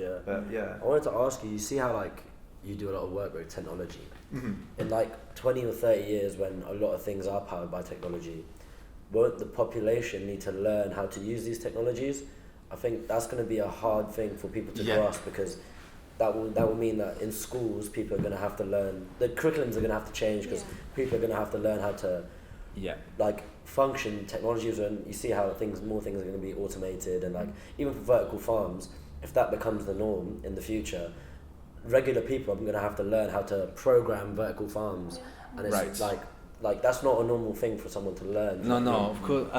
Yeah. But yeah. I wanted to ask you see how like you do a lot of work with technology. Mm-hmm. In like 20 or 30 years when a lot of things are powered by technology, won't the population need to learn how to use these technologies? I think that's going to be a hard thing for people to grasp, because that will mean that in schools people are going to have to learn, the curriculums are going to have to change, because people are going to have to learn how to like function technologies. When you see how more things are going to be automated, and like even for vertical farms, if that becomes the norm in the future, regular people are going to have to learn how to program vertical farms, and it's like that's not a normal thing for someone to learn. No, of course.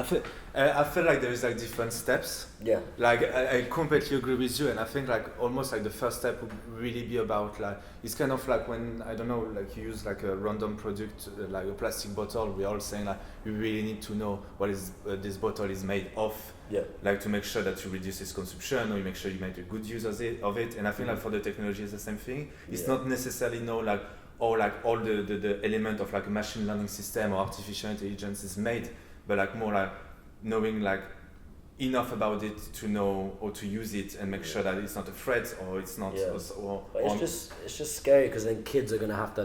I feel like there is like different steps. Yeah. Like I completely agree with you, and I think like almost like the first step would really be about like, it's kind of like when, I don't know, like you use like a random product, like a plastic bottle. We're all saying like we really need to know what is this bottle is made of. Yeah. Like to make sure that you reduce its consumption, or you make sure you make a good use of it. And I think like for the technology it's the same thing. It's not necessarily all the element of like a machine learning system or artificial intelligence is made, but like more like knowing like enough about it to know or to use it and make sure that it's not a threat, or it's not it's just scary, because then kids are going to have to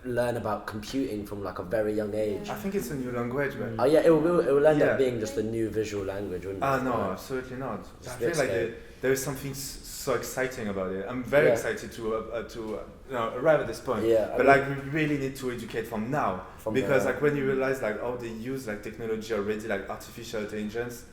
learn about computing from like a very young age. I think it's a new language, but it will end up being just a new visual language, wouldn't it? No, absolutely not. I feel like there is something so exciting about it. I'm very excited to arrive at this point. But like we really need to educate from now, because like when you realize like they use like technology already, like artificial intelligence.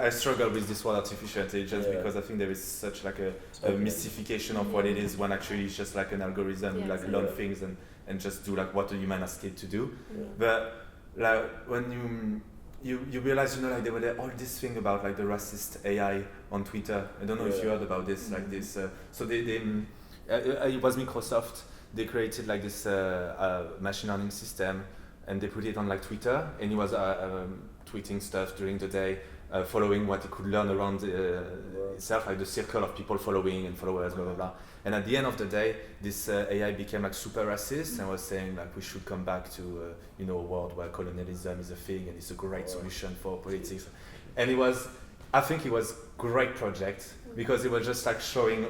I struggle with this word artificial intelligence because I think there is such like a mystification of what it is, when actually it's just like an algorithm, like learn things and just do like what a human is able to do. But like when you realize, like there were all this thing about like the racist AI on Twitter. I don't know if you heard about this, like this. So it was Microsoft. They created like this machine learning system, and they put it on like Twitter, and he was tweeting stuff during the day, following what he could learn around itself, like the circle of people following and followers, blah blah blah. And at the end of the day, this AI became like super racist and was saying like we should come back to a world where colonialism is a thing and it's a great solution for politics. And I think it was great project, because it was just like showing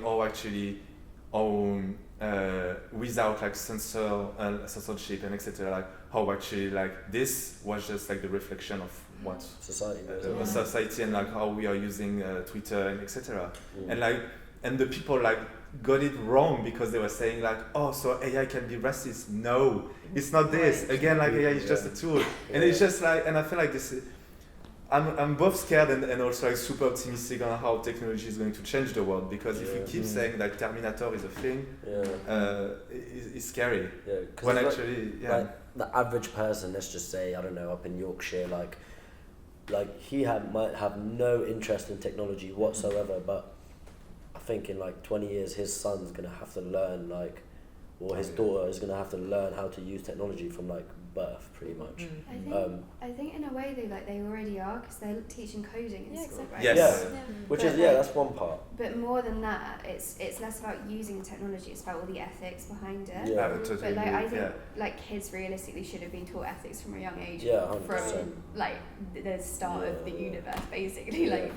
without like censorship and etc. Like how actually like this was just like the reflection of what society and like how we are using Twitter and etc. And the people like got it wrong, because they were saying like, so AI can be racist. No, it's not this. Again, like AI is just a tool, and it's just like, and I feel like this. I'm both scared and also like super optimistic on how technology is going to change the world, because if we keep saying that Terminator is a thing, it's scary. When actually, like the average person, let's just say, I don't know, up in Yorkshire, like he might have no interest in technology whatsoever, but I think in like 20 years his son's gonna have to learn his daughter is gonna have to learn how to use technology from like birth, pretty much. I think in a way they already are, because they're teaching coding in school, right? Which is that's one part. But more than that, it's less about using the technology; it's about all the ethics behind it. Totally. But like I think like kids realistically should have been taught ethics from a young age, 100%. from like the start of the universe, basically.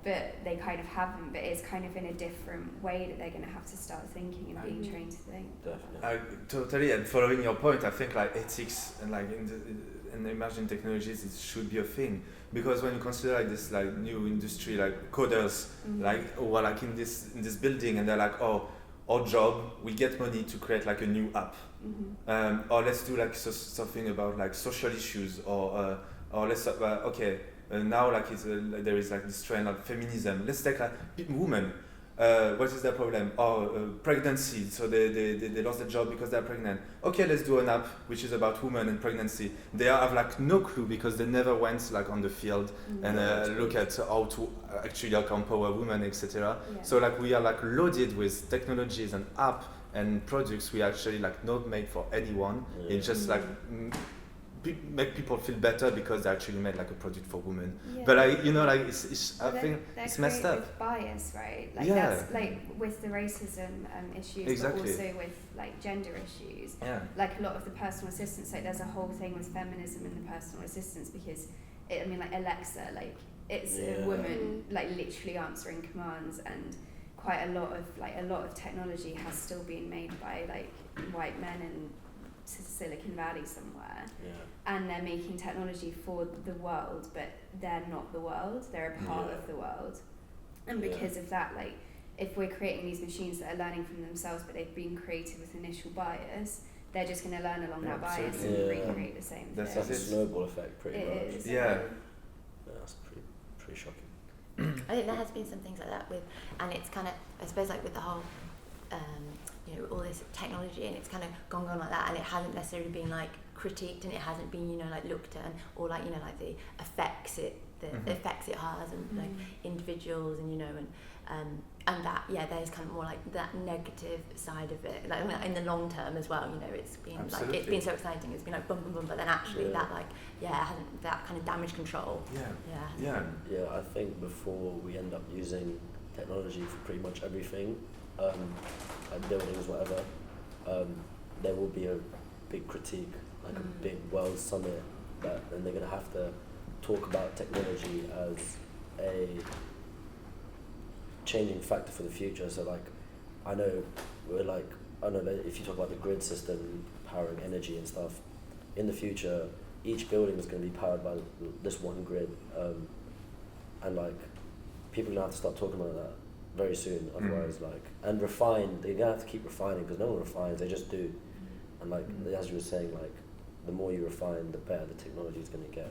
But they kind of haven't. But it's kind of in a different way that they're going to have to start thinking and being trained to think. Definitely. Totally. And following your point, I think like ethics and like in emerging technologies, it should be a thing, because when you consider like this like new industry, like coders, like who are like in this building, and they're like, our job, we get money to create like a new app, or let's do like something about like social issues, or let's now like there is like this trend of feminism. Let's take like women. What is their problem? Pregnancy. So they lost their job because they're pregnant. Okay, let's do an app which is about women and pregnancy. They have like no clue, because they never went like on the field and look at how to actually empower women, etc. So like we are like loaded with technologies and app and products we actually like not made for anyone. It's just like make people feel better because they actually made like a product for women. But like I think it's messed up. With bias, right? Like that's like with the racism issues, but also with like gender issues. Like a lot of the personal assistants, like there's a whole thing with feminism in the personal assistants, because like Alexa, like it's a woman like literally answering commands and quite a lot of technology has still been made by like white men in Silicon Valley somewhere, and they're making technology for the world, but they're not the world, they're a part of the world. And because of that, like, if we're creating these machines that are learning from themselves, but they've been created with initial bias, they're just going to learn along that bias and recreate the same thing. That's like a snowball effect, pretty much. Is. That's pretty shocking. I think there has been some things like that with, and it's kind of, I suppose, like with the whole, all this technology, and it's kind of gone like that, and it hasn't necessarily been like critiqued, and it hasn't been, like looked at, or like, like the effects it has, and like individuals, and and that there's kind of more like that negative side of it, like in the long term as well. It's been like, it's been so exciting, it's been like boom boom boom, but then actually that like hasn't, that kind of damage control. I think before we end up using technology for pretty much everything, like buildings, whatever, there will be a big critique, like a big world summit, and they're going to have to talk about technology as a changing factor for the future. So like, I know that if you talk about the grid system powering energy and stuff, in the future each building is going to be powered by this one grid, and like people are going to have to start talking about that very soon, otherwise and refine, they're going to have to keep refining, because no one refines, they just do. And like as you were saying, like the more you refine, the better the technology is going to get.